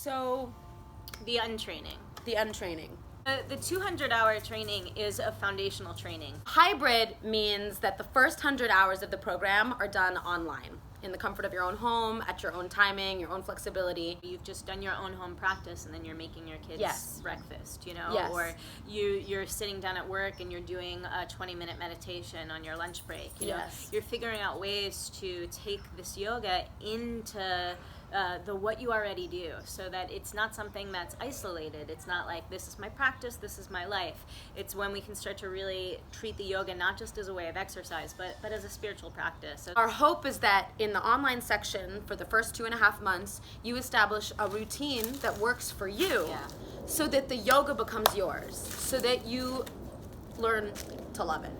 So, The untraining. the untraining. The 200-hour training is a foundational training. Hybrid means that the first 100 hours of the program are done online, in the comfort of your own home, at your own timing, your own flexibility. You've just done your own home practice, and then you're making your kids Yes. breakfast, you know? Yes. Or you're sitting down at work and you're doing a 20-minute meditation on your lunch break. You know? Yes. You're figuring out ways to take this yoga into the what you already do, so that it's not something that's isolated. It's not like, this is my practice, this is my life. It's when we can start to really treat the yoga not just as a way of exercise, but as a spiritual practice. So Our hope is that in the online section, for the first 2.5 months, you establish a routine that works for you, Yeah. so that the yoga becomes yours, so that you learn to love it.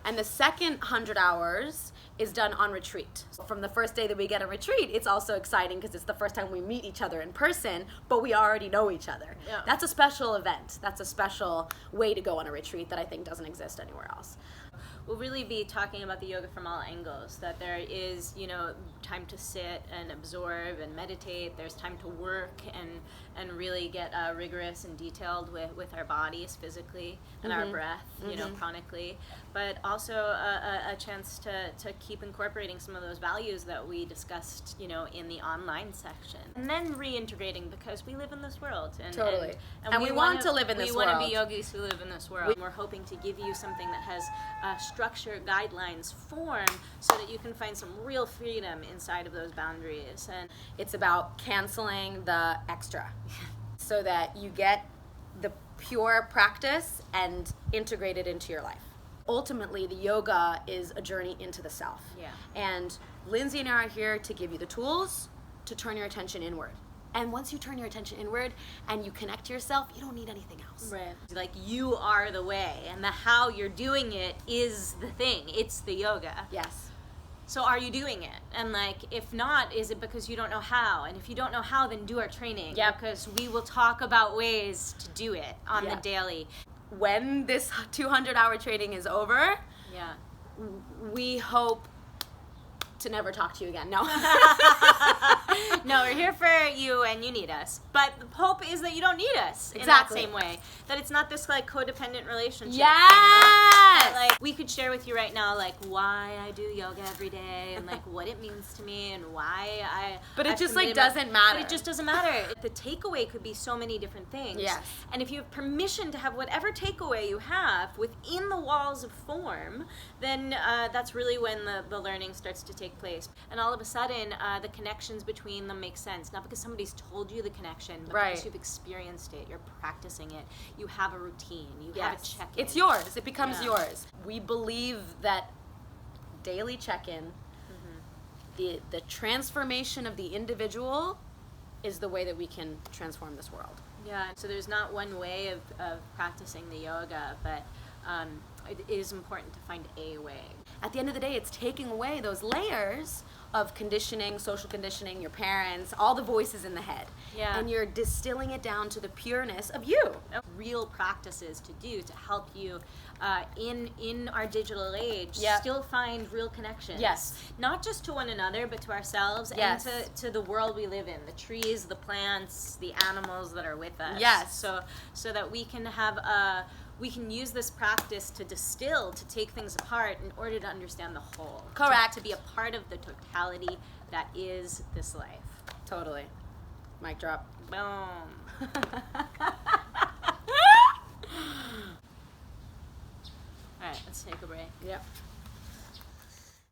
And the second 100 hours is done on retreat. So from the first day that we get a retreat, it's also exciting because it's the first time we meet each other in person, but we already know each other. Yeah. That's a special event. That's a special way to go on a retreat that I think doesn't exist anywhere else. we'll really be talking about the yoga from all angles, that there is, you know, time to sit and absorb and meditate. There's time to work and really get rigorous and detailed with our bodies physically and our breath, you know, chronically, but also a chance to keep incorporating some of those values that we discussed, you know, in the online section, and then reintegrating, because we live in this world, and Totally. and And we want to live in this We want to world. be yogis who live in this world. We're hoping to give you something that has structure, guidelines, form, so that you can find some real freedom inside of those boundaries. And It's about canceling the extra so that you get the pure practice and integrate it into your life. Ultimately, the yoga is a journey into the self. Yeah. And Lindsay and I are here to give you the tools to turn your attention inward. And once you turn your attention inward and you connect to yourself, you don't need anything else. right, like, you are the way, and the how you're doing it is the thing. It's the yoga. Yes. So are you doing it? And like, if not, is it because you don't know how? And if you don't know how, then do our training. Yep. Because we will talk about ways to do it on the Yeah. daily. When this 200-hour training is over, Yeah. we hope to never talk to you again. No. No, we're here for you, and you need us. But the hope is that you don't need us in Exactly. that same way. That it's not this like codependent relationship. Yes! That, like, we could share with you right now, like, why I do yoga every day, and like what it means to me, and why But it I've just, like, committed my- doesn't matter. But it just doesn't matter. The takeaway could be so many different things. Yes. And if you have permission to have whatever takeaway you have within the walls of form, then that's really when the learning starts to take place. And all of a sudden, the connections between them make sense. Not because somebody's told you the connection, but Right. because you've experienced it, you're practicing it, you have a routine, you have a Yes. check-in. It's yours. It becomes Yeah. yours. We believe that daily check-in, the transformation of the individual is the way that we can transform this world. Yeah, so there's not one way of practicing the yoga, but it is important to find a way. At the end of the day, it's taking away those layers of conditioning, social conditioning, your parents, all the voices in the head. Yeah. And you're distilling it down to the pureness of you. Real practices to do to help you in our digital age Yeah. still find real connections. Yes. Not just to one another, but to ourselves Yes. and to the world we live in, the trees, the plants, the animals that are with us. Yes. So that we can have we can use this practice to distill, to take things apart in order to understand the whole. Correct. To be a part of the totality that is this life. Totally. Mic drop. Boom. All right, let's take a break. Yep.